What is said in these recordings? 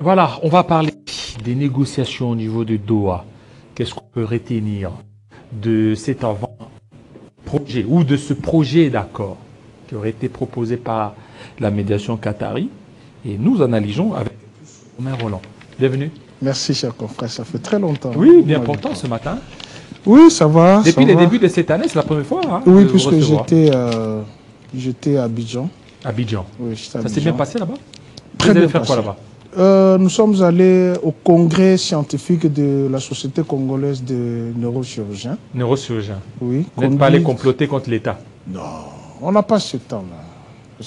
Voilà, on va parler des négociations au niveau de Doha. Qu'est-ce qu'on peut retenir de cet avant-projet ou de ce projet d'accord qui aurait été proposé par la médiation qatari. Et nous analysons avec Romain Roland. Bienvenue. Merci, cher confrère. Ça fait très longtemps. Oui, bien pourtant ce matin. Oui, ça va. Depuis les débuts de cette année, c'est la première fois. Hein, oui, puisque j'étais à Abidjan. Abidjan. Oui, ça s'est bien passé là-bas? Très bien. Vous allez faire quoi là-bas? Nous sommes allés au congrès scientifique de la Société congolaise de neurochirurgiens. Neurochirurgiens. Oui. Vous n'êtes pas allé comploter contre l'État? Non, on n'a pas ce temps-là.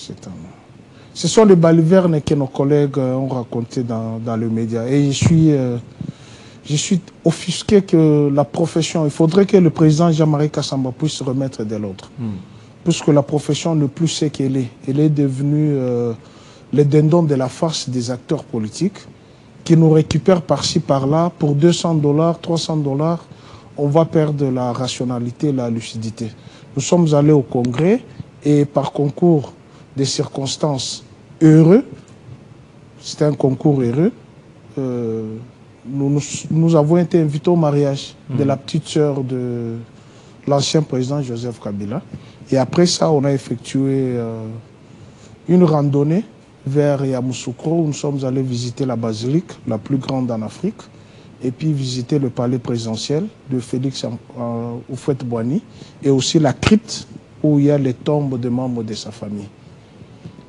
Ce sont les balivernes que nos collègues ont raconté dans le média. Et je suis offusqué que la profession, il faudrait que le président Jean-Marie Kassamba puisse remettre de l'ordre. Puisque la profession ne plus sait qu'elle est. Elle est devenue le dindon de la farce des acteurs politiques qui nous récupèrent par-ci, par-là. Pour $200, $300, on va perdre la rationalité, la lucidité. Nous sommes allés au congrès et par concours des circonstances heureux, c'était un concours heureux, nous avons été invités au mariage de la petite sœur de l'ancien président Joseph Kabila. Et après ça, on a effectué une randonnée vers Yamoussoukro, où nous sommes allés visiter la basilique, la plus grande en Afrique, et puis visiter le palais présidentiel de Félix Houphouët-Boigny, et aussi la crypte où il y a les tombes de membres de sa famille.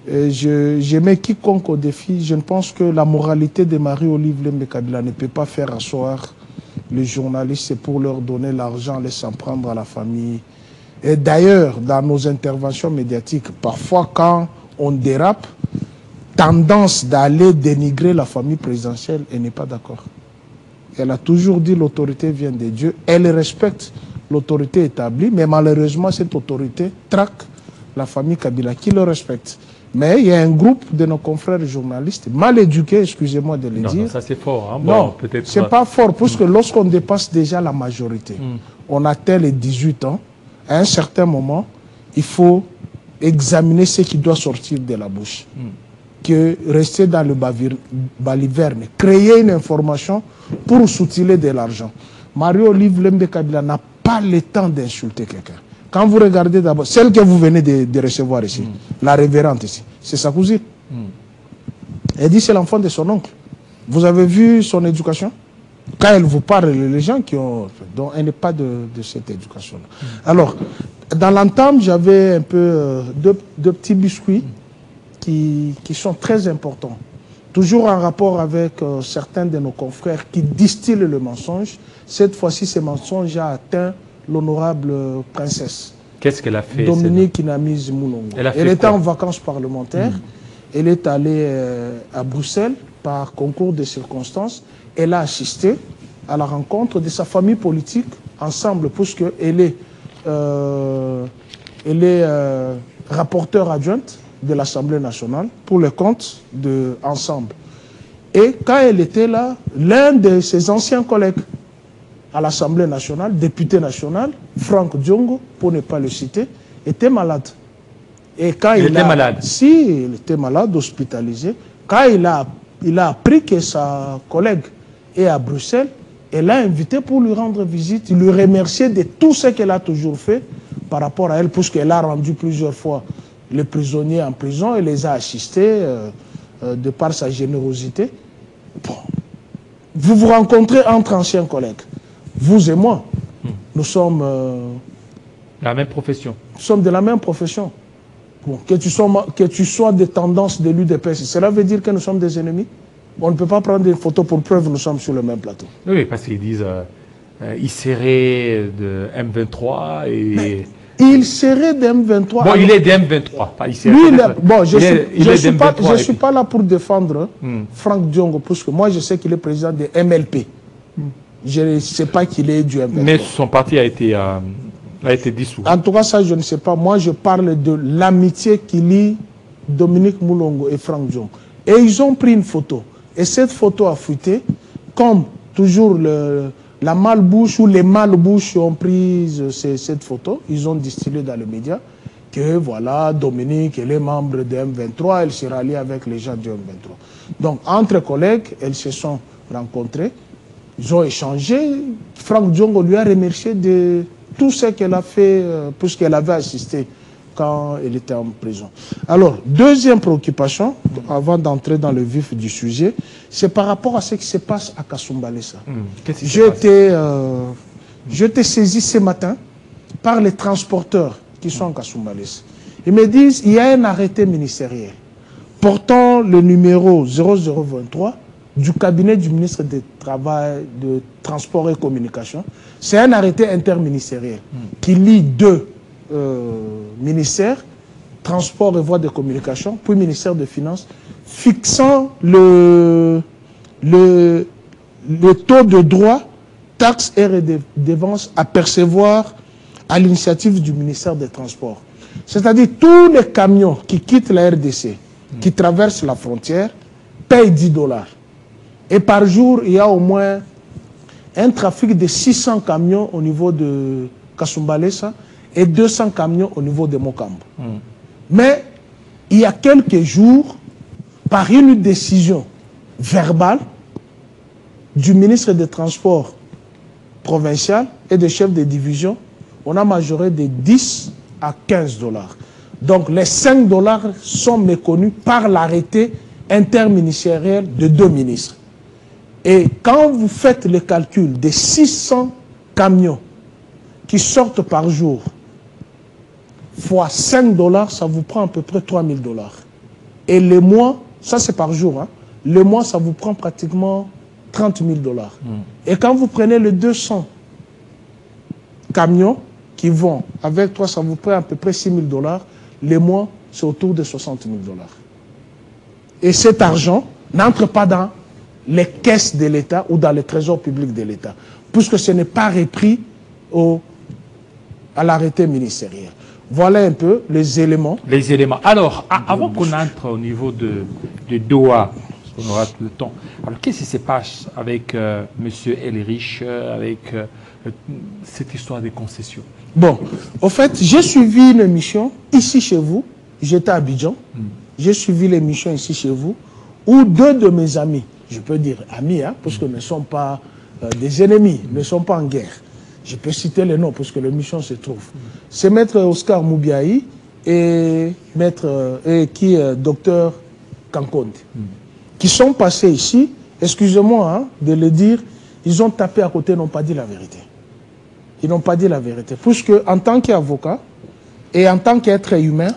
Je mets quiconque au défi. Je ne pense que la moralité de Marie-Olive Lembe Kabila ne peut pas faire asseoir les journalistes pour leur donner l'argent, les s'en prendre à la famille. Et d'ailleurs, dans nos interventions médiatiques, parfois quand on dérape, tendance d'aller dénigrer la famille présidentielle, elle n'est pas d'accord. Elle a toujours dit l'autorité vient de Dieu. Elle respecte l'autorité établie, mais malheureusement, cette autorité traque la famille Kabila qui le respecte. Mais il y a un groupe de nos confrères journalistes, mal éduqués, excusez-moi de le dire. Non, ça c'est fort. Hein? Bon, non, peut-être. C'est pas fort, puisque lorsqu'on dépasse déjà la majorité, on atteint les 18 ans, à un certain moment, il faut examiner ce qui doit sortir de la bouche. Que rester dans le baliverne, créer une information pour soutiler de l'argent. Marie-Olive Lembe Kabila n'a pas le temps d'insulter quelqu'un. Quand vous regardez d'abord, celle que vous venez de recevoir ici, la révérende ici, c'est sa cousine. Elle dit c'est l'enfant de son oncle. Vous avez vu son éducation? Quand elle vous parle, les gens qui ont... Donc elle n'est pas de cette éducation-là. Alors, dans l'entame, j'avais un peu deux petits biscuits qui sont très importants. Toujours en rapport avec certains de nos confrères qui distillent le mensonge. Cette fois-ci, ce mensonge a atteint l'honorable princesse. Qu'est-ce qu'elle a fait? Dominique Inamise Moulongo. Elle était en vacances parlementaires. Elle est allée à Bruxelles par concours de circonstances. Elle a assisté à la rencontre de sa famille politique ensemble, puisqu'elle est, rapporteure adjointe de l'Assemblée nationale pour le compte de Ensemble. Et quand elle était là, l'un de ses anciens collègues à l'Assemblée nationale, député national, Franck Diongo, pour ne pas le citer, était malade. Et quand il était malade? Si, il était malade, hospitalisé. Quand il a appris que sa collègue est à Bruxelles, elle l'a invité pour lui rendre visite, lui remercier de tout ce qu'elle a toujours fait par rapport à elle, puisqu'elle a rendu plusieurs fois les prisonniers en prison et les a assistés de par sa générosité. Bon. Vous vous rencontrez entre anciens collègues. Vous et moi, nous sommes... la même profession. Nous sommes de la même profession. Bon, que tu sois des tendances de l'UDPS, cela veut dire que nous sommes des ennemis? On ne peut pas prendre des photos pour preuve, nous sommes sur le même plateau. Oui, parce qu'ils disent il serait de M23 et... Il serait de M23. Bon, il est de M23. Pas ici. Bon, je ne suis pas là pour défendre Franck Diongo, parce que moi, je sais qu'il est président de MLP. Je ne sais pas qu'il est du M23. Mais son parti a été dissous. En tout cas, ça, je ne sais pas. Moi, je parle de l'amitié qui lie Dominique Moulongo et Franck Diongo. Et ils ont pris une photo. Et cette photo a fuité, comme toujours la malbouche ou les malbouches ont pris cette photo. Ils ont distillé dans les médias. que voilà, Dominique, elle est membre de M23, elle se rallie avec les gens du M23. Donc, entre collègues, elles se sont rencontrées, ils ont échangé. Franck Diongo lui a remercié de tout ce qu'elle a fait, puisqu'elle avait assisté quand elle était en prison. Alors, deuxième préoccupation, avant d'entrer dans le vif du sujet, c'est par rapport à ce qui se passe à Kasumbalesa. J'ai été saisi ce matin par les transporteurs qui sont en Kasumbalesa. Ils me disent il y a un arrêté ministériel portant le numéro 0023 du cabinet du ministre du Travail, de Transport et Communication. C'est un arrêté interministériel qui lie deux ministères, Transport et Voies de Communication, puis ministère des Finances, fixant le taux de droit, taxes et redevances à percevoir à l'initiative du ministère des Transports. C'est-à-dire tous les camions qui quittent la RDC, qui traversent la frontière, payent 10 $. Et par jour, il y a au moins un trafic de 600 camions au niveau de Kasumbalesa et 200 camions au niveau de Mokambo. Mais il y a quelques jours, par une décision verbale du ministre des Transports provincial et des chefs de division, on a majoré de 10 à 15 $. Donc les 5 $ sont méconnus par l'arrêté interministériel de deux ministres. Et quand vous faites le calcul des 600 camions qui sortent par jour, fois 5 $, ça vous prend à peu près 3 000 $. Et le mois, ça c'est par jour, hein, le mois ça vous prend pratiquement 30 000 $. Et quand vous prenez les 200 camions qui vont avec toi, ça vous prend à peu près 6 000 $, le mois c'est autour de 60 000 $. Et cet argent n'entre pas dans les caisses de l'État ou dans le trésor public de l'État, puisque ce n'est pas repris à l'arrêté ministériel. Voilà un peu les éléments. Les éléments. Alors, avant qu'on entre au niveau de Doha, parce qu'on aura tout le temps, alors qu'est-ce qui se passe avec M. Elrich, avec cette histoire des concessions? Bon, au fait, j'ai suivi une émission ici chez vous, j'étais à Abidjan, j'ai suivi l'émission ici chez vous, où deux de mes amis, je peux dire amis, hein, parce que ne sont pas des ennemis, ne sont pas en guerre. Je peux citer les noms parce que l'émission se trouve. C'est Maître Oscar Moubiaï et Docteur Kankonde, qui sont passés ici, excusez-moi hein, de le dire, ils ont tapé à côté, ils n'ont pas dit la vérité. Ils n'ont pas dit la vérité. Puisque en tant qu'avocat et en tant qu'être humain,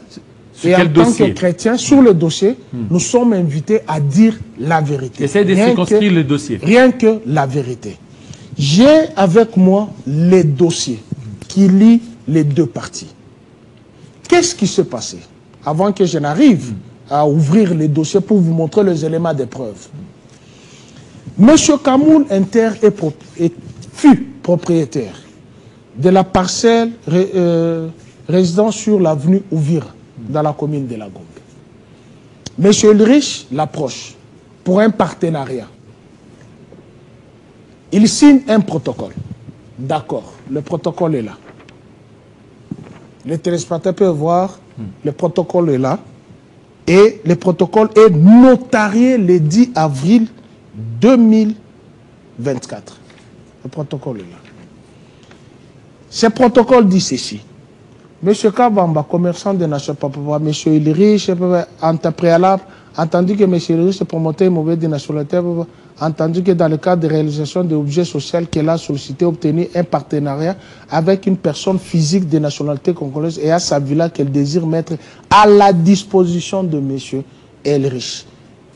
et en tant que chrétien, sur le dossier, nous sommes invités à dire la vérité. Essayez de circonscrire le dossier. Rien que la vérité. J'ai avec moi les dossiers qui lient les deux parties. Qu'est-ce qui s'est passé? Avant que je n'arrive à ouvrir les dossiers pour vous montrer les éléments de preuve. Monsieur Kamoul Inter fut propriétaire de la parcelle résidant sur l'avenue Ouvira, dans la commune de la Gombe. Monsieur Elrich l'approche pour un partenariat. Il signe un protocole. D'accord, le protocole est là. Les téléspectateurs peuvent voir, le protocole est là. Et le protocole est notarié le 10 avril 2024. Le protocole est là. Ce protocole dit ceci. Monsieur Kabamba, commerçant de Nation Papa, monsieur Elrich, en temps préalable, entendu que monsieur Elrich est promoteur immobilier de nationalité, entendu que dans le cadre de réalisation d'objets sociaux qu'elle a sollicité, obtenu un partenariat avec une personne physique de nationalité congolaise et à sa villa qu'elle désire mettre à la disposition de monsieur Elrich,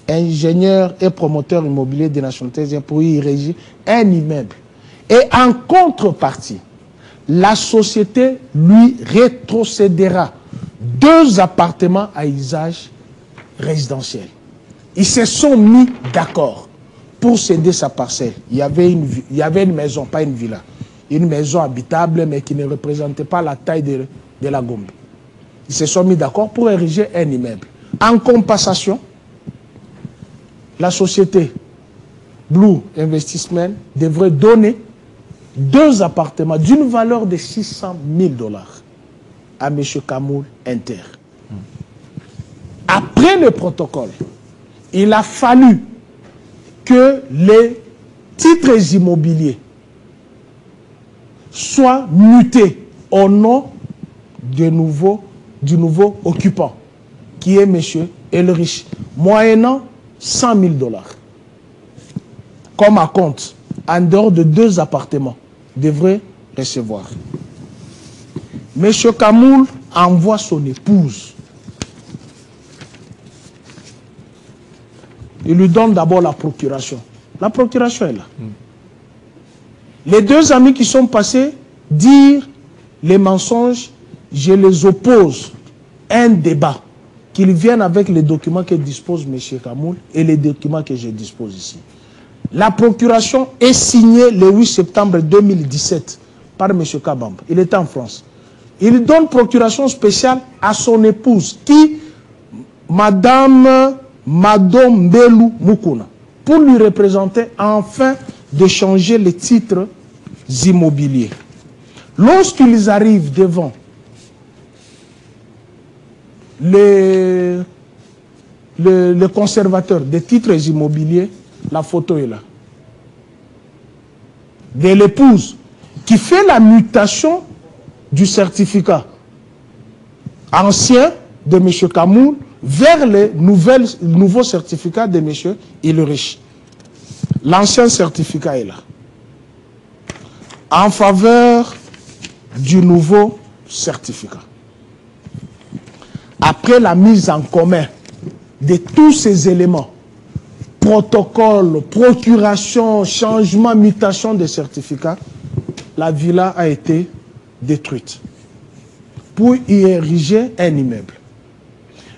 ingénieur et promoteur immobilier de nationalité, pour y régir un immeuble. Et en contrepartie, la société lui rétrocédera 2 appartements à usage résidentiel. Ils se sont mis d'accord pour céder sa parcelle. Il y avait une maison, pas une villa. Une maison habitable, mais qui ne représentait pas la taille de la Gombe. Ils se sont mis d'accord pour ériger un immeuble. En compensation, la société Blue Investment devrait donner 2 appartements d'une valeur de 600 000 $. à M. Kamoul Inter. Après le protocole, il a fallu que les titres immobiliers soient mutés au nom du nouveau occupant, qui est M. Elrich, moyennant 100 000 $. Comme à compte, en dehors de 2 appartements, devrait recevoir. M. Kamoul envoie son épouse. Il lui donne d'abord la procuration. La procuration est là. Les 2 amis qui sont passés dire les mensonges, je les oppose. Un débat. Qu'ils viennent avec les documents que dispose M. Kamoul et les documents que je dispose ici. La procuration est signée le 8 septembre 2017 par M. Kabamba. Il était en France. Il donne procuration spéciale à son épouse, qui, Madame Mbelu Mukuna, pour lui représenter afin de changer les titres immobiliers. Lorsqu'ils arrivent devant le conservateur des titres immobiliers, la photo est là. De l'épouse qui fait la mutation du certificat ancien de M. Kamoul vers le nouveau certificat de M. Ilrich. L'ancien certificat est là. En faveur du nouveau certificat. Après la mise en commun de tous ces éléments, protocole, procuration, changement, mutation des certificats, la villa a été détruite pour y ériger un immeuble.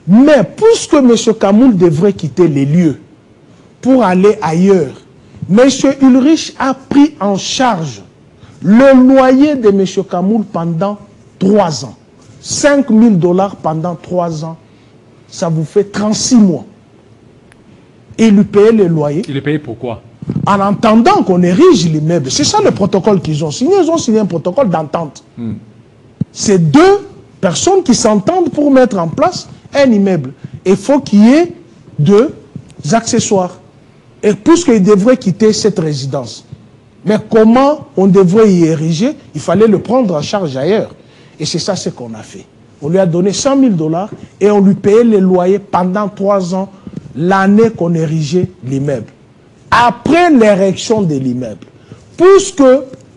Mais puisque M. Kamoul devrait quitter les lieux pour aller ailleurs, M. Ulrich a pris en charge le loyer de M. Kamoul pendant 3 ans. 5 000 $ pendant 3 ans, ça vous fait 36 mois. Et il lui payait le loyer. Il est payé pourquoi? En attendant qu'on érige l'immeuble. C'est ça le protocole qu'ils ont signé. Ils ont signé un protocole d'entente. C'est 2 personnes qui s'entendent pour mettre en place un immeuble. Il faut qu'il y ait 2 accessoires. Et puisqu'ils devraient quitter cette résidence. Mais comment on devrait y ériger? Il fallait le prendre en charge ailleurs. Et c'est ça ce qu'on a fait. On lui a donné 100 000 $ et on lui payait les loyers pendant 3 ans, l'année qu'on érigeait l'immeuble. Après l'érection de l'immeuble, puisque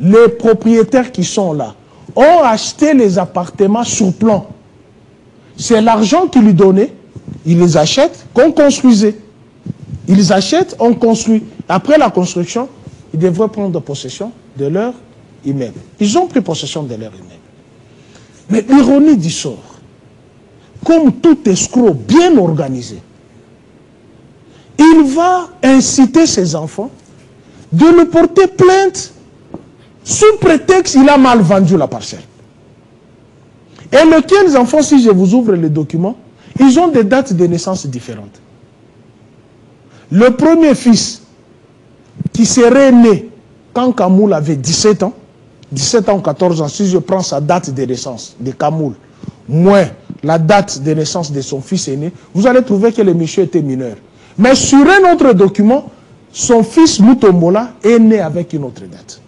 les propriétaires qui sont là ont acheté les appartements sur plan, c'est l'argent qu'ils lui donnaient, ils les achètent, qu'on construisait. Ils achètent, on construit. Après la construction, ils devraient prendre possession de leur immeuble. Ils ont pris possession de leur immeuble. Mais l'ironie du sort, comme tout escroc bien organisé, il va inciter ses enfants de le porter plainte sous prétexte qu'il a mal vendu la parcelle. Et lesquels enfants, si je vous ouvre les documents, ils ont des dates de naissance différentes. Le premier fils qui serait né quand Kamoul avait 17 ans, 17 ans ou 14 ans, si je prends sa date de naissance de Kamoul, moins la date de naissance de son fils aîné, vous allez trouver que le monsieur était mineur. Mais sur un autre document, son fils Mutombola est né avec une autre date.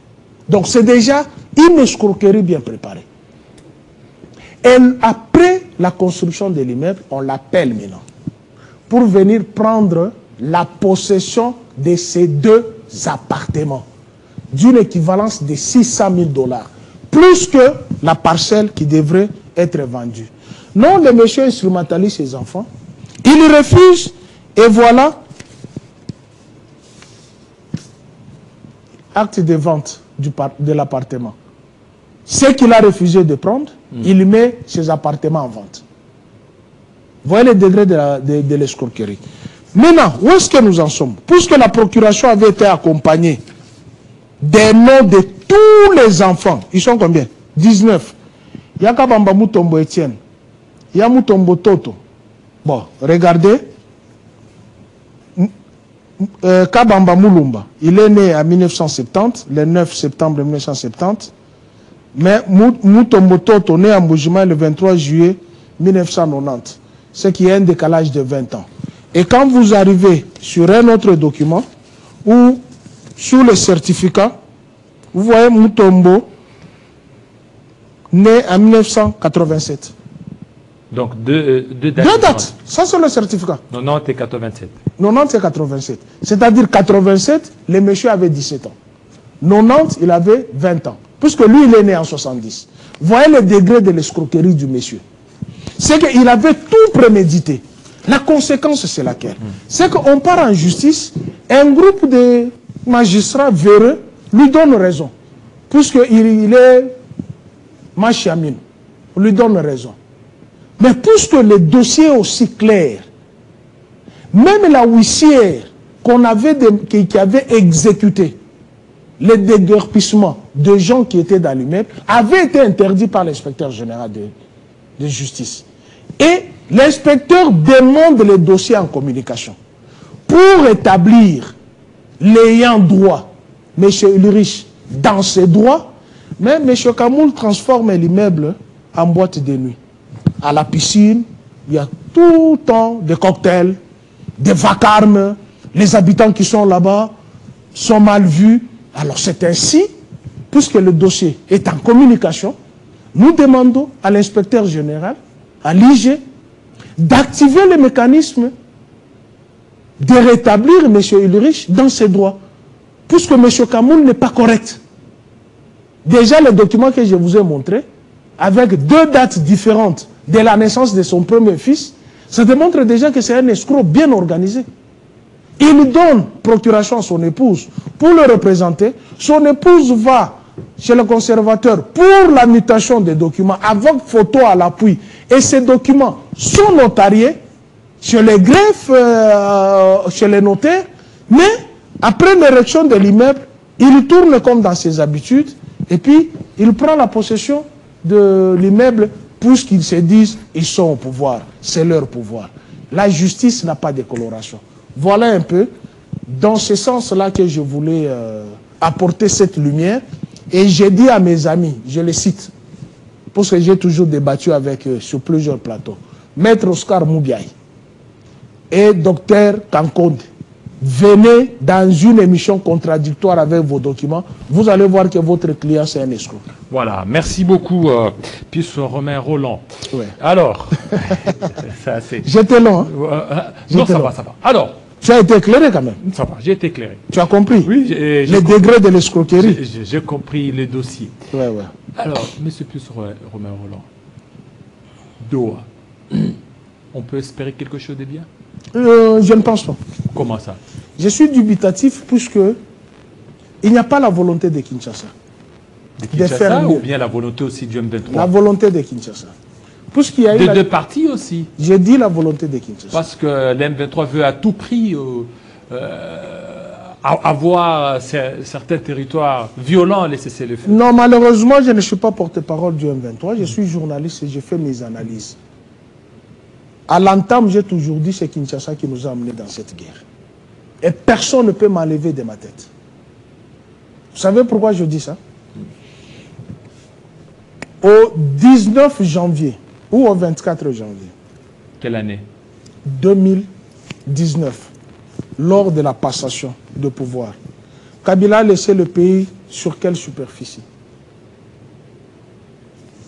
Donc c'est déjà une escroquerie bien préparée. Et après la construction de l'immeuble, on l'appelle maintenant pour venir prendre la possession de ces 2 appartements d'une équivalence de 600 000 $, plus que la parcelle qui devrait être vendue. Non, le monsieur instrumentalise ses enfants, il refuse, et voilà, acte de vente de l'appartement. Ce qu'il a refusé de prendre, il met ses appartements en vente. Voyez le degré de l'escroquerie. Maintenant, où est-ce que nous en sommes? Puisque la procuration avait été accompagnée des noms de tous les enfants. Ils sont combien? 19. Il y a Kabamba Mutombo Etienne. Il y a Mutombo Toto. Bon, regardez. Kabamba Mulumba. Il est né en 1970, le 9 septembre 1970. Mais Mutombo Toto né en Mbujima le 23 juillet 1990. Ce qui est un décalage de 20 ans. Et quand vous arrivez sur un autre document, ou sous le certificat, vous voyez Mutombo né en 1987. Donc deux dates. Deux dates. Ça, c'est le certificat. 90 et 87. 90 et 87. C'est-à-dire 87, le monsieur avait 17 ans. 90, il avait 20 ans. Puisque lui, il est né en 70. Voyez le degré de l'escroquerie du monsieur. C'est qu'il avait tout prémédité. La conséquence, c'est laquelle? C'est qu'on part en justice, un groupe de magistrats véreux lui donne raison. Puisqu'il est machiamine. On lui donne raison. Mais puisque le dossier est aussi clair, même la huissière qui avait exécuté le déguerpissement de gens qui étaient dans l'immeuble avait été interdit par l'inspecteur général de justice. Et l'inspecteur demande le dossier en communication pour établir l'ayant droit, M. Ulrich, dans ses droits. Mais M. Kamoul transforme l'immeuble en boîte de nuit. À la piscine, il y a tout le temps des cocktails, des vacarmes, les habitants qui sont là-bas sont mal vus. Alors c'est ainsi, puisque le dossier est en communication, nous demandons à l'inspecteur général, à l'IG, d'activer le mécanisme de rétablir M. Ulrich dans ses droits, puisque M. Kamoul n'est pas correct. Déjà, le document que je vous ai montré, avec deux dates différentes de la naissance de son premier fils, ça démontre déjà que c'est un escroc bien organisé. Il donne procuration à son épouse pour le représenter. Son épouse va chez le conservateur pour la mutation des documents avec photo à l'appui. Et ces documents sont notariés chez les greffes, chez les notaires. Mais après l'érection de l'immeuble, il tourne comme dans ses habitudes. Et puis, il prend la possession de l'immeuble puisqu'ils se disent ils sont au pouvoir. C'est leur pouvoir. La justice n'a pas de coloration. Voilà un peu dans ce sens-là que je voulais apporter cette lumière. Et j'ai dit à mes amis, je les cite, parce que j'ai toujours débattu avec eux sur plusieurs plateaux, Maître Oscar Moubiaï et Dr Kankonde, venez dans une émission contradictoire avec vos documents, vous allez voir que votre client c'est un escroc. Voilà, merci beaucoup, Pius Romain Roland. Ouais. Alors, ça c'est... J'étais long. Hein? Non, ça va, ça va. Alors, tu as été éclairé quand même. ça va, j'ai été éclairé. Tu as compris? Oui, les degrés de l'escroquerie. J'ai compris le dossier. Ouais, ouais. Alors, monsieur Pius Romain Roland, Doha, on peut espérer quelque chose de bien? Je ne pense pas. Comment ça? Je suis dubitatif puisque il n'y a pas la volonté de Kinshasa. De Kinshasa ou bien la volonté aussi du M23? La volonté de Kinshasa. Puisqu'il y a eu deux partis aussi. J'ai dit la volonté de Kinshasa. Parce que l'M23 veut à tout prix avoir certains territoires violents, les cessez-le-feu. Non, malheureusement, je ne suis pas porte-parole du M23. Je suis journaliste et je fais mes analyses. À l'entame, j'ai toujours dit c'est Kinshasa qui nous a amenés dans cette guerre. Et personne ne peut m'enlever de ma tête. Vous savez pourquoi je dis ça? Au 19 janvier ou au 24 janvier. Quelle année? 2019, lors de la passation de pouvoir. Kabila a laissé le pays sur quelle superficie?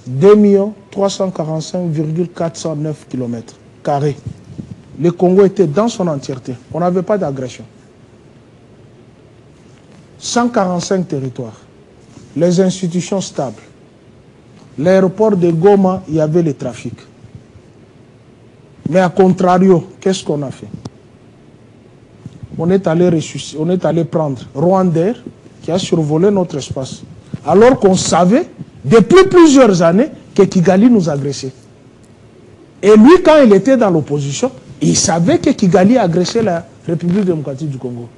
2 345,409 km². Le Congo était dans son entièreté. On n'avait pas d'agression. 145 territoires. Les institutions stables. L'aéroport de Goma, il y avait le trafic. Mais à contrario, qu'est-ce qu'on a fait? On est allé prendre Rwandair qui a survolé notre espace. Alors qu'on savait, depuis plusieurs années, que Kigali nous agressait. Et lui, quand il était dans l'opposition, il savait que Kigali agressait la République démocratique du Congo.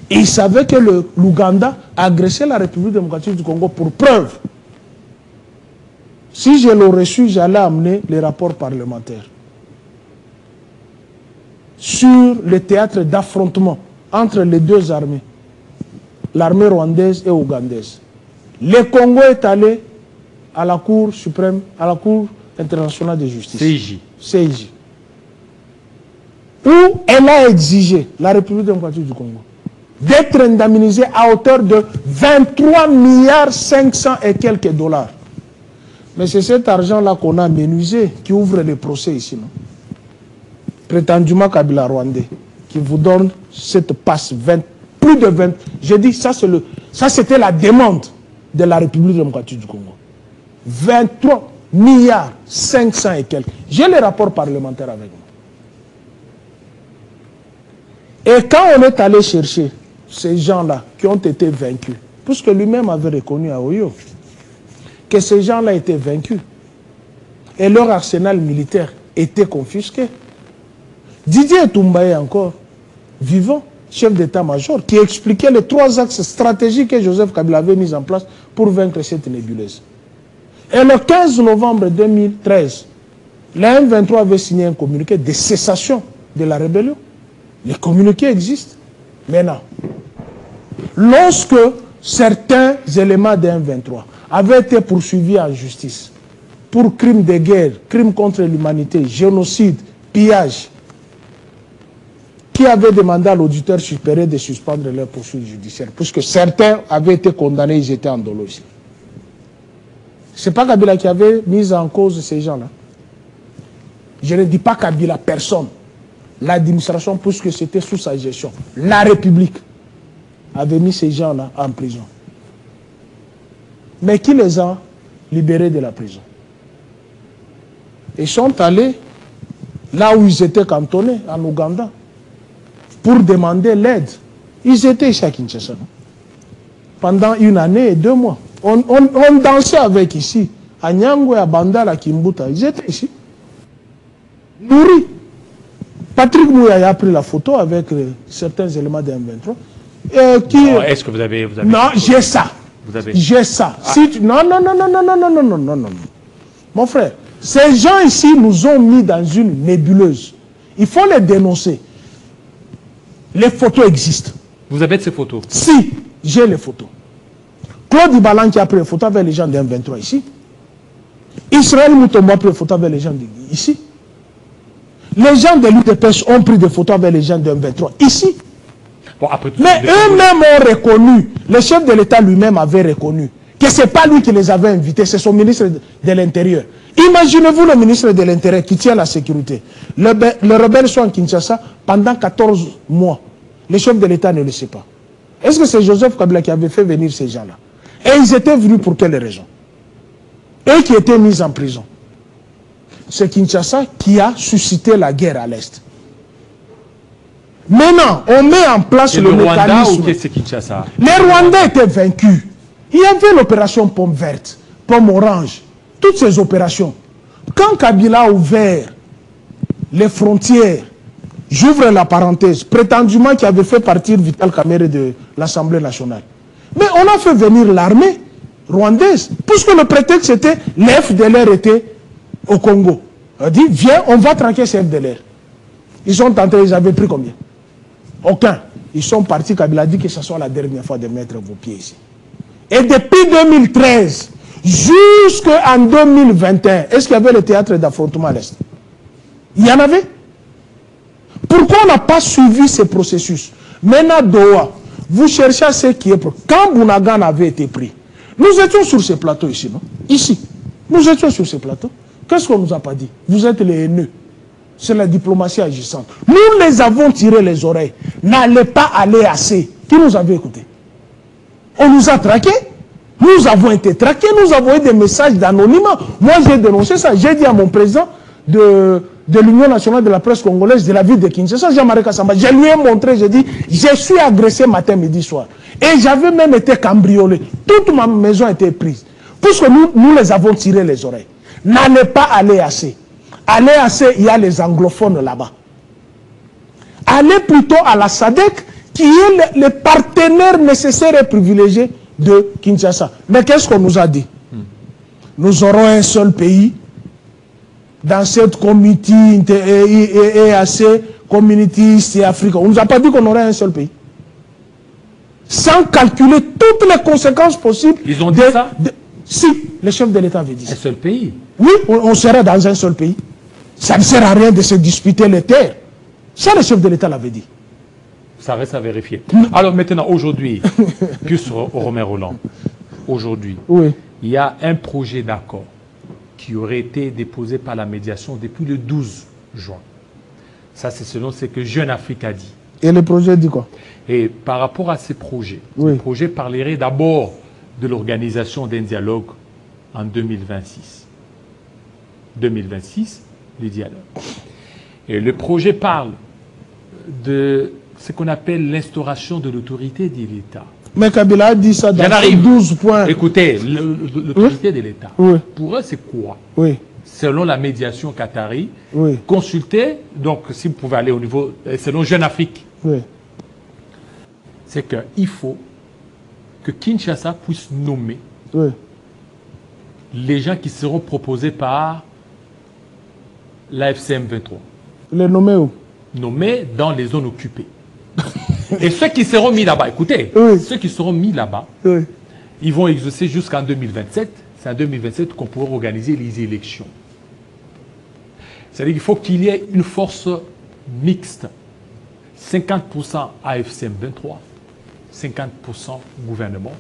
Et il savait que l'Ouganda agressait la République démocratique du Congo pour preuve. Si je l'aurais su, j'allais amener les rapports parlementaires sur le théâtre d'affrontement entre les deux armées, l'armée rwandaise et ougandaise. Le Congo est allé à la Cour suprême, à la Cour internationale de justice. CIJ. Où elle a exigé, la République démocratique du Congo, d'être indemnisée à hauteur de 23 milliards 500 et quelques dollars. Mais c'est cet argent-là qu'on a menuisé qui ouvre les procès ici, non? Prétendument Kabila Rwandais, qui vous donne cette passe 20, plus de 20. J'ai dit, ça c'était la demande de la République démocratique du Congo. 23 milliards 500 et quelques. J'ai les rapports parlementaires avec moi. Et quand on est allé chercher ces gens-là qui ont été vaincus, puisque lui-même avait reconnu à Oyo que ces gens-là étaient vaincus et leur arsenal militaire était confisqué. Didier Toumbaye encore, vivant, chef d'état-major, qui expliquait les 3 axes stratégiques que Joseph Kabila avait mis en place pour vaincre cette nébuleuse. Et le 15 novembre 2013, la M23 avait signé un communiqué de cessation de la rébellion. Les communiqués existent. Maintenant, lorsque certains éléments de M23 avaient été poursuivis en justice pour crimes de guerre, crimes contre l'humanité, génocide, pillage, qui avait demandé à l'auditeur supérieur de suspendre leurs poursuites judiciaires, puisque certains avaient été condamnés, ils étaient en dolo aussi. Ce n'est pas Kabila qui avait mis en cause ces gens-là. Je ne dis pas Kabila, personne. L'administration, puisque c'était sous sa gestion. La République avait mis ces gens-là en prison. Mais qui les a libérés de la prison? Ils sont allés là où ils étaient cantonnés, en Ouganda, pour demander l'aide. Ils étaient ici à Kinshasa. Pendant 1 année et 2 mois. On dansait avec ici. À Nyangwe, à Bandar, à Kimbuta. Ils étaient ici. Nourris. Patrick Mouya a pris la photo avec certains éléments de M23. Est-ce que vous avez... Non, j'ai ça. J'ai ça. Ah. Si tu... Non. Mon frère, ces gens ici nous ont mis dans une nébuleuse. Il faut les dénoncer. Les photos existent. Vous avez de ces photos? Si, j'ai les photos. Claude Ibalan qui a pris les photos avec les gens de M23 ici. Israël Moutombo a pris les photos avec les gens ici. Les gens de l'UDPS ont pris des photos avec les gens de M23 ici. Bon, après tout, mais eux-mêmes ont reconnu, le chef de l'État lui-même avait reconnu que ce n'est pas lui qui les avait invités, c'est son ministre de l'Intérieur. Imaginez-vous le ministre de l'Intérieur qui tient la sécurité. Les rebelles sont en Kinshasa pendant 14 mois. Le chef de l'État ne le sait pas. Est-ce que c'est Joseph Kabila qui avait fait venir ces gens-là? Et ils étaient venus pour quelle raison? Eux qui étaient mis en prison. C'est Kinshasa qui a suscité la guerre à l'Est. Maintenant, on met en place le mécanisme. Ou c'est Kinshasa? Les Rwandais étaient vaincus. Il y avait l'opération Pomme Verte, Pomme Orange, toutes ces opérations. Quand Kabila a ouvert les frontières, j'ouvre la parenthèse, prétendument qui avait fait partir Vital Kamerhe de l'Assemblée nationale. Mais on a fait venir l'armée rwandaise, puisque le prétexte était l'FDLR était au Congo. On a dit, viens, on va traquer ces FDLR. Ils sont entrés, ils avaient pris combien? Aucun. Ils sont partis, Kabila a dit que ce soit la dernière fois de mettre vos pieds ici. Et depuis 2013, jusqu'en 2021, est-ce qu'il y avait le théâtre d'affrontement à l'Est? Il y en avait? Pourquoi on n'a pas suivi ce processus? Maintenant, Doha, vous cherchez à ce qui est... Quand Bounagan avait été pris, nous étions sur ce plateau ici, non? Ici. Nous étions sur ce plateau. Qu'est-ce qu'on ne nous a pas dit? Vous êtes les haineux. C'est la diplomatie agissante. Nous les avons tiré les oreilles. N'allez pas aller assez. Qui nous avait écoutés? On nous a traqués. Nous avons été traqués. Nous avons eu des messages d'anonymat. Moi, j'ai dénoncé ça. J'ai dit à mon président de l'Union nationale de la presse congolaise de la ville de Kinshasa, Jean-Marie Kassamba, je lui ai montré, j'ai dit, je suis agressé matin, midi, soir. Et j'avais même été cambriolé. Toute ma maison a été prise. Puisque nous les avons tiré les oreilles. N'allez pas aller assez. Allez assez, il y a les anglophones là-bas. Allez plutôt à la SADC, qui est le partenaire nécessaire et privilégié de Kinshasa. Mais qu'est-ce qu'on nous a dit? Nous aurons un seul pays dans cette communauté EAC, community East Africa. On ne nous a pas dit qu'on aurait un seul pays. Sans calculer toutes les conséquences possibles. Ils ont dit ça? Si le chef de l'État avait dit ça. Un seul pays. Oui, on serait dans un seul pays. Ça ne sert à rien de se disputer les terres. Ça, le chef de l'État l'avait dit. Ça reste à vérifier. Alors maintenant, aujourd'hui, plus Romain Rolland, aujourd'hui, oui. Il y a un projet d'accord qui aurait été déposé par la médiation depuis le 12 juin. Ça, c'est selon ce que Jeune Afrique a dit. Et le projet dit quoi? Et par rapport à ces projets, oui. Le projet parlerait d'abord de l'organisation d'un dialogue en 2026. 2026, le dialogue. Et le projet parle de ce qu'on appelle l'instauration de l'autorité de l'État. Mais Kabila a dit ça dans 12 points. Écoutez, l'autorité de l'État, oui. Pour eux, c'est quoi? Oui. Selon la médiation qatari, oui. Consulter, donc si vous pouvez aller au niveau, selon Jeune Afrique, oui. C'est qu'il faut que Kinshasa puisse nommer oui. les gens qui seront proposés par l'AFCM 23. Les nommer où? Nommés dans les zones occupées. Et ceux qui seront mis là-bas, écoutez, oui. Ceux qui seront mis là-bas, oui. Ils vont exaucer jusqu'en 2027. C'est en 2027 qu'on pourra organiser les élections. C'est-à-dire qu'il faut qu'il y ait une force mixte. 50% AFCM 23, 50% gouvernement,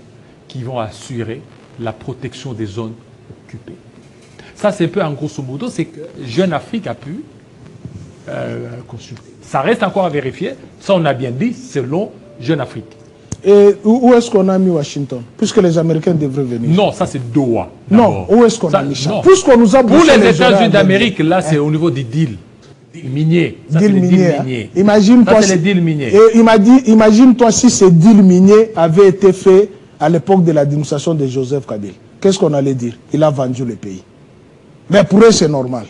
qui vont assurer la protection des zones occupées. Ça, c'est un peu en grosso modo, c'est que Jeune Afrique a pu consulter. Ça reste encore à vérifier. Ça, on a bien dit, selon Jeune Afrique. Et où est-ce qu'on a mis Washington? Puisque les Américains devraient venir. Non, ça c'est Doha. Non, où est-ce qu'on a mis ça? Puisqu'on nous a pour les États-Unis d'Amérique, là, c'est au niveau des deals. Miniers. Deal minier. Imagine-toi. C'est les deals miniers. Et imagine-toi si ces deals miniers avaient été faits à l'époque de l'administration de Joseph Kabila. Qu'est-ce qu'on allait dire? Il a vendu le pays. Mais pour eux, c'est normal.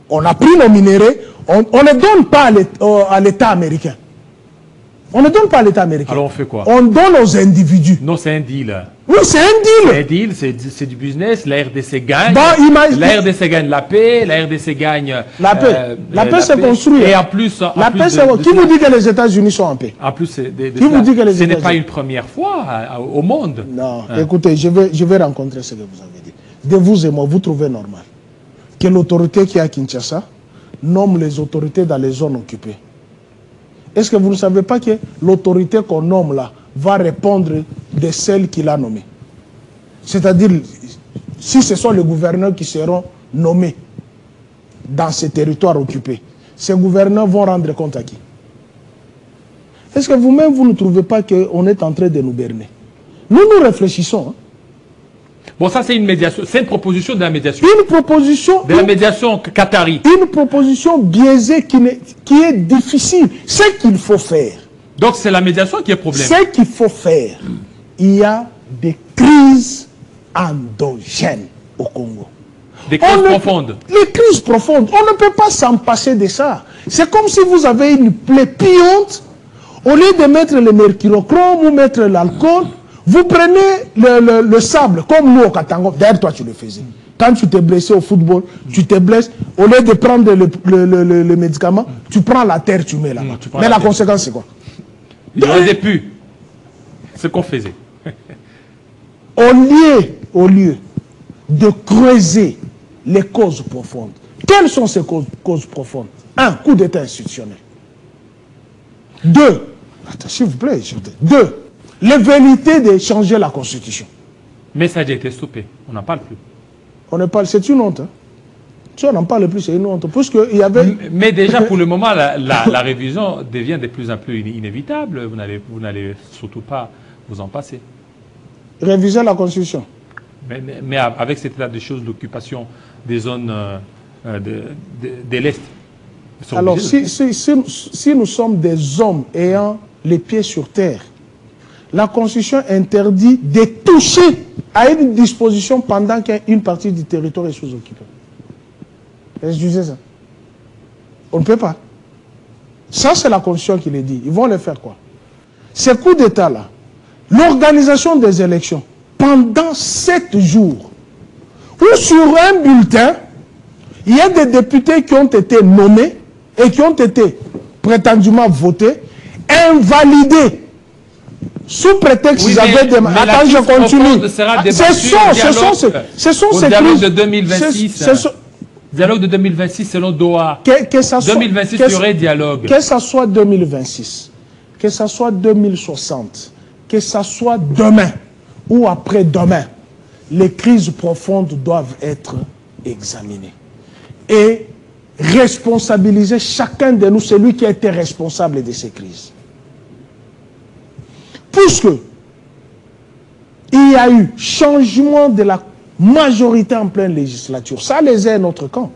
On a pris nos minéraux, on ne donne pas à l'État américain. On ne donne pas à l'État américain. Alors on fait quoi? On donne aux individus. Non, c'est un deal. Oui, c'est un deal. C'est un deal, c'est du business. La RDC gagne. La RDC gagne la paix. La RDC gagne. La paix. La paix se construit. Et en plus. La paix qui vous dit que les États-Unis sont en paix? En plus, qui vous dit que les ce n'est pas une première fois au monde. Non, écoutez, je vais rencontrer ce que vous avez dit. De vous et moi, vous trouvez normal que l'autorité qui est à Kinshasa nomme les autorités dans les zones occupées? Est-ce que vous ne savez pas que l'autorité qu'on nomme là va répondre de celle qu'il a nommée? C'est-à-dire, si ce sont les gouverneurs qui seront nommés dans ces territoires occupés, ces gouverneurs vont rendre compte à qui? Est-ce que vous-même, vous ne trouvez pas qu'on est en train de nous berner? Nous réfléchissons. Hein. Bon, ça c'est une médiation, c'est une proposition de la médiation. Une proposition de la médiation qatari. Une proposition biaisée qui est difficile. Ce qu'il faut faire. Donc c'est la médiation qui est le problème. Ce qu'il faut faire. Il y a des crises endogènes au Congo. Des crises profondes. Les crises profondes. On ne peut pas s'en passer de ça. C'est comme si vous avez une plaie puante. Au lieu de mettre le mercurochrome ou mettre l'alcool, vous prenez le sable, comme nous au Katango. D'ailleurs, toi, tu le faisais. Quand tu t'es blessé au football, tu te blesses. Au lieu de prendre le médicament, tu prends la terre, tu mets là-bas. Mais la conséquence, c'est quoi? Il n'y aurait plus. Ce qu'on faisait. Au lieu de creuser les causes profondes, quelles sont ces causes profondes? 1. Coup d'État institutionnel. 2. Attends, s'il vous plaît. 2. Les velléités de changer la Constitution. Mais ça a déjà été stoppé. On n'en parle plus. On ne parle, c'est une honte. Hein? Si on n'en parle plus, c'est une honte. Il y avait... Mais déjà, pour le moment, la révision devient de plus en plus inévitable. Vous n'allez surtout pas vous en passer. Réviser la Constitution. Mais avec cet état de choses, l'occupation des zones de l'Est. Alors, si nous sommes des hommes ayant les pieds sur terre, la Constitution interdit de toucher à une disposition pendant qu'une partie du territoire est sous-occupée. Est-ce que je disais ça? On ne peut pas. Ça, c'est la Constitution qui le dit. Ils vont le faire quoi? Ces coups d'État-là, l'organisation des élections, pendant 7 jours, où sur un bulletin, il y a des députés qui ont été nommés et qui ont été prétendument votés, invalidés. sous prétexte qu'ils avaient des... Attends, je continue. Ce sont ces dialogue crises... de 2026. Dialogue de 2026 selon Doha. Que ça soit, 2026, il y aurait dialogue. Que ça soit 2026, que ça soit 2060, que ça soit demain ou après-demain, les crises profondes doivent être examinées. Et responsabiliser chacun de nous, celui qui a été responsable de ces crises. Puisque il y a eu changement de la majorité en pleine législature, ça les est notre camp.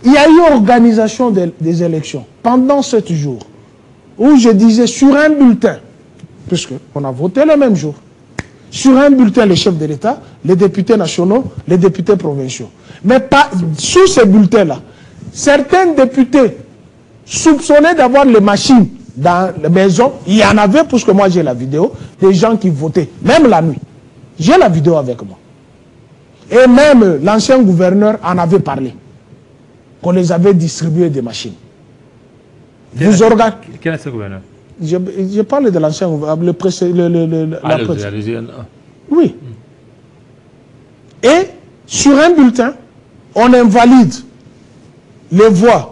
Il y a eu organisation des élections pendant 7 jours, où je disais sur un bulletin, puisqu'on a voté le même jour, sur un bulletin les chefs de l'État, les députés nationaux, les députés provinciaux. Mais pas sous ces bulletins-là, certains députés soupçonnés d'avoir les machines dans la maison, il y en avait, puisque moi j'ai la vidéo, des gens qui votaient, même la nuit. J'ai la vidéo avec moi. Et même l'ancien gouverneur en avait parlé, qu'on les avait distribué des machines. Quel ancien gouverneur? Je parle de l'ancien gouverneur, oui. Et sur un bulletin, on invalide les voix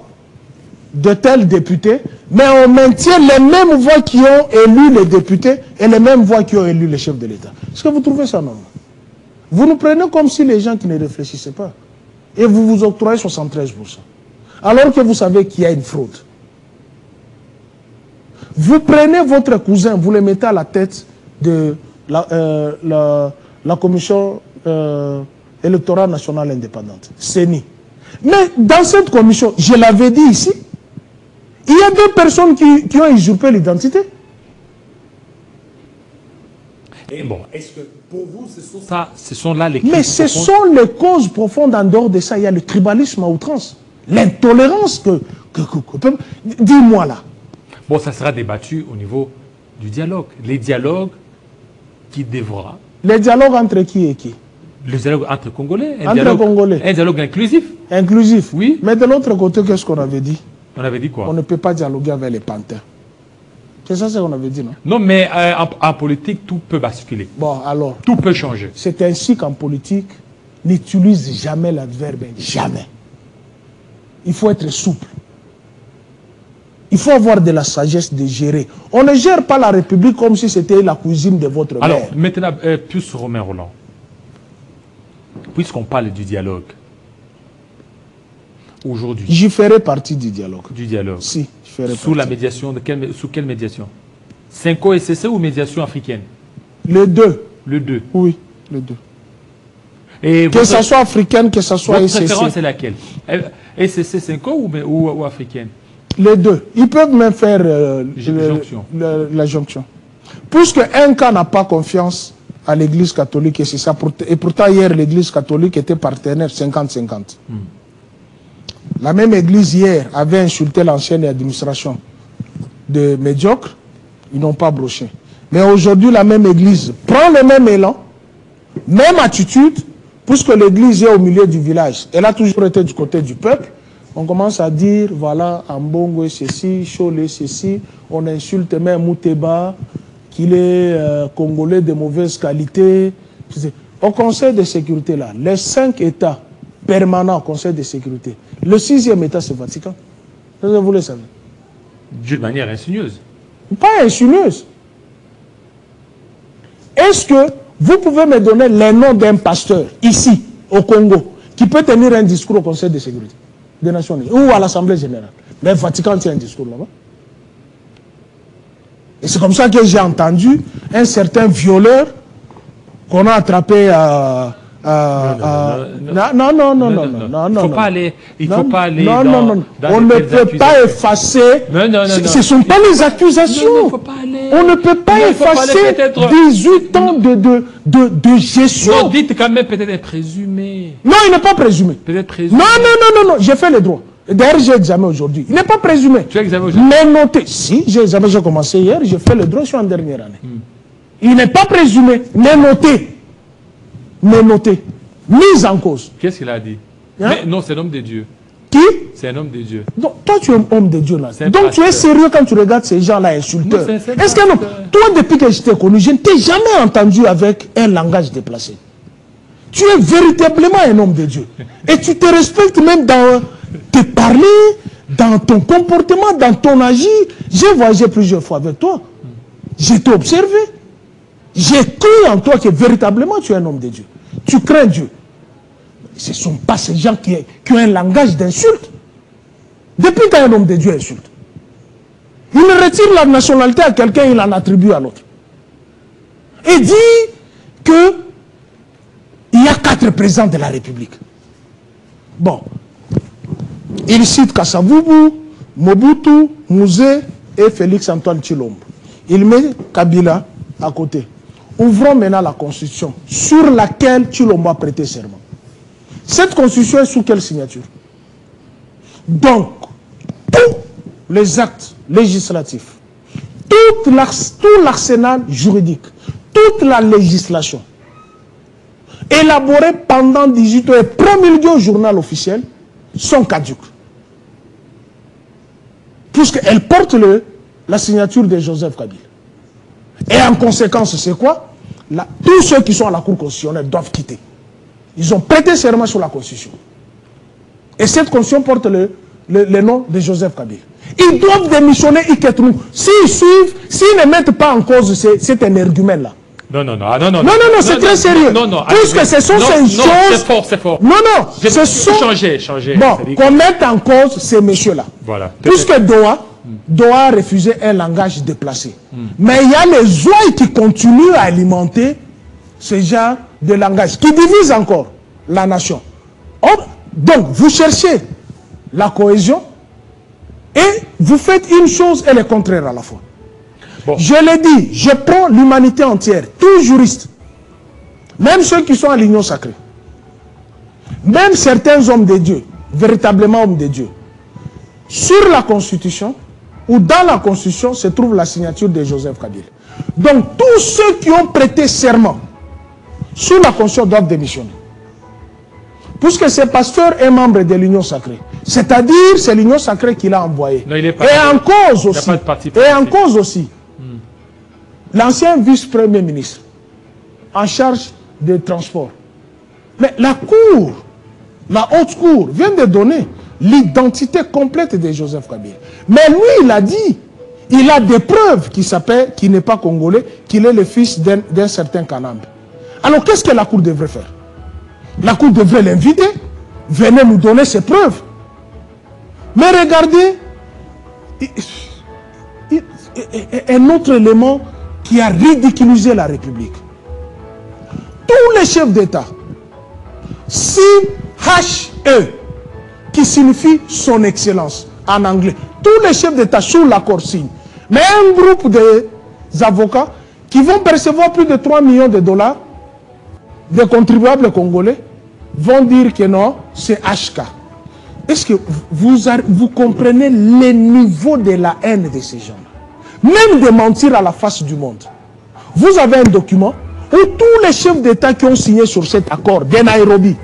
de tels députés, mais on maintient les mêmes voix qui ont élu les députés et les mêmes voix qui ont élu les chefs de l'État. Est-ce que vous trouvez ça normal? Vous nous prenez comme si les gens qui ne réfléchissaient pas. Et vous vous octroyez 73%. Alors que vous savez qu'il y a une fraude. Vous prenez votre cousin, vous le mettez à la tête de la commission électorale nationale indépendante, CENI. Mais dans cette commission, je l'avais dit ici, il y a 2 personnes qui ont usurpé l'identité. Et bon, est-ce que pour vous, ce sont là les causes Mais ce sont les causes profondes. En dehors de ça, il y a le tribalisme à outrance. L'intolérance que dis-moi là. Bon, ça sera débattu au niveau du dialogue. Les dialogues qui devra... Les dialogues entre qui et qui? Le dialogue entre Congolais. Un dialogue inclusif. Inclusif. Oui. Mais de l'autre côté, qu'est-ce qu'on avait dit? On avait dit quoi? On ne peut pas dialoguer avec les panthères. C'est ça ce qu'on avait dit, non? Non, mais en politique, tout peut basculer. Bon, alors. Tout peut changer. C'est ainsi qu'en politique, n'utilise jamais l'adverbe. Jamais. Il faut être souple. Il faut avoir de la sagesse de gérer. On ne gère pas la République comme si c'était la cuisine de votre mère. Alors, maintenant, plus Romain Roland. Puisqu'on parle du dialogue, aujourd'hui... J'y ferai partie du dialogue. Du dialogue. Si, je ferai sous la médiation, sous quelle médiation? Cinco SCC ou médiation africaine? Les deux. Le deux. Oui, les deux. Et que ça soit africaine, que ça soit votre SCC. Votre préférence est laquelle? SCC Cinco ou africaine? Les deux. Ils peuvent même faire la jonction. Puisque un cas n'a pas confiance à l'Église catholique, et c'est ça. Et pourtant, hier, l'Église catholique était partenaire 50-50. La même Église, hier, avait insulté l'ancienne administration de médiocre. Ils n'ont pas broché. Mais aujourd'hui, la même Église prend le même élan, même attitude, puisque l'Église est au milieu du village. Elle a toujours été du côté du peuple. On commence à dire, voilà, Ambongo est ceci, Chole ceci, on insulte même Mouteba, qu'il est congolais de mauvaise qualité. Au Conseil de sécurité, là, les 5 États permanents au Conseil de sécurité, le 6e État, c'est Vatican. Vous le savez. D'une manière insinueuse. Pas insinueuse. Est-ce que vous pouvez me donner les noms d'un pasteur, ici, au Congo, qui peut tenir un discours au Conseil de sécurité des Nations Unies, ou à l'Assemblée générale? Mais le Vatican tient un discours là-bas. Et c'est comme ça que j'ai entendu un certain violeur qu'on a attrapé à... Non. Il ne faut pas aller. Il faut pas aller. Non. On ne peut pas effacer. Ce ne sont pas les accusations. On ne peut pas effacer 18 ans de gestion. Non, dites quand même peut-être présumé. Non, il n'est pas présumé. Peut-être présumé. Non. J'ai fait les droits. D'ailleurs, j'ai examiné aujourd'hui. Il n'est pas présumé. Tu as examiné aujourd'hui? Mais noté. Si, j'ai examiné, j'ai commencé hier, j'ai fait le droit, je suis en dernière année. Il n'est pas présumé, mais noté. Mais noté. Mise en cause. Qu'est-ce qu'il a dit? Hein? Mais non, c'est l'homme de Dieu. Qui? C'est un homme de Dieu. Donc, toi, tu es un homme de Dieu là. Donc, pasteur. tu es sérieux quand tu regardes ces gens-là insulteurs. Est-ce que non? Pasteur. Toi, depuis que je t'ai connu, je ne t'ai jamais entendu avec un langage déplacé. Tu es véritablement un homme de Dieu. Et tu te respectes même dans tes parler, dans ton comportement, dans ton agir. J'ai voyagé plusieurs fois avec toi. J'ai t'ai observé. J'ai cru en toi que véritablement tu es un homme de Dieu. Tu crains Dieu. Ce ne sont pas ces gens qui ont un langage d'insulte. Depuis qu'un homme de Dieu insulte, il retire la nationalité à quelqu'un, il en attribue à l'autre. Et dit que il y a 4 présidents de la République. Bon. Il cite Kassavubu, Mobutu, Mouzé et Félix-Antoine Tshilombo. Il met Kabila à côté. Ouvrons maintenant la Constitution sur laquelle Tshilombo a prêté serment. Cette Constitution est sous quelle signature? Donc, tous les actes législatifs, tout l'arsenal juridique, toute la législation élaborée pendant 18 ans et promulguée au journal officiel sont caduques. Puisqu'elles portent la signature de Joseph Kabila. Et en conséquence, c'est quoi? Tous ceux qui sont à la Cour constitutionnelle doivent quitter. Ils ont prêté serment sur la Constitution. Et cette Constitution porte le nom de Joseph Kabila. Ils doivent démissionner, ils quittent nous. S'ils suivent, s'ils ne mettent pas en cause cet énergumène-là. Non, C'est très sérieux. Puisque ce sont ces choses... C'est fort. Non, ce sont... Changer. Bon, qu'on mette en cause ces messieurs-là. Voilà. Puisque Doha a refusé un langage déplacé. Mais il y a les ouïes qui continuent à alimenter ce genre de langage, qui divise encore la nation. Donc, vous cherchez la cohésion et vous faites une chose et le contraire à la fois. Bon. Je l'ai dit, je prends l'humanité entière, tous juristes, même ceux qui sont à l'union sacrée, même certains hommes de Dieu, véritablement hommes de Dieu, sur la Constitution, ou dans la Constitution, se trouve la signature de Joseph Kabila. Donc, tous ceux qui ont prêté serment sur la Constitution doivent démissionner. Puisque ce pasteur est membre de l'Union sacrée. C'est-à-dire, c'est l'Union sacrée qui l'a envoyé. Non, et en cause aussi, l'ancien vice-premier ministre, en charge des transports. Mais la Cour, la haute Cour, vient de donner l'identité complète de Joseph Kabila. Mais lui, il a dit, il a des preuves qu'il n'est pas congolais, qu'il est le fils d'un certain Kanambe. Alors, qu'est-ce que la Cour devrait faire? La Cour devrait l'inviter, venez nous donner ses preuves. Mais regardez, un autre élément qui a ridiculisé la République. Tous les chefs d'État, si HE, qui signifie son excellence en anglais, tous les chefs d'État sur l'accord signent. Mais un groupe d'avocats qui vont percevoir plus de 3 millions de dollars des contribuables congolais vont dire que non, c'est HK. Est-ce que vous comprenez le niveau de la haine de ces gens-là? Même de mentir à la face du monde. Vous avez un document où tous les chefs d'État qui ont signé sur cet accord de Nairobi,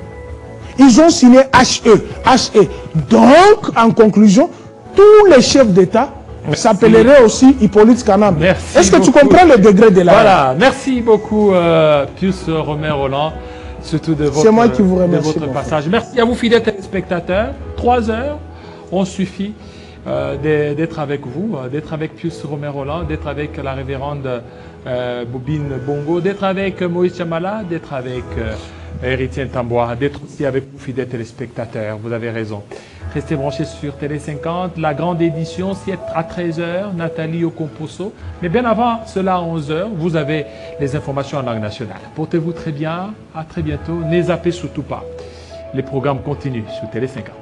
ils ont signé HE. Donc, en conclusion, tous les chefs d'État s'appelleraient aussi Hippolyte Kanambe. Est-ce que tu comprends le degré de la haine? Voilà, merci beaucoup Pius Romain Rolland, surtout de votre passage. Merci à vous fidèles téléspectateurs. 3 heures, on suffit d'être avec vous, d'être avec Pius Romain Rolland, d'être avec la révérende Bobine Bongo, d'être avec Moïse Chamala, d'être avec Héritier Tambois, d'être aussi avec vous fidèles téléspectateurs. Vous avez raison. Restez branchés sur Télé 50. La grande édition, c'est à 13h, Nathalie Okomposo. Mais bien avant cela, à 11h, vous avez les informations en langue nationale. Portez-vous très bien. À très bientôt. Ne zappez surtout pas. Les programmes continuent sur Télé 50.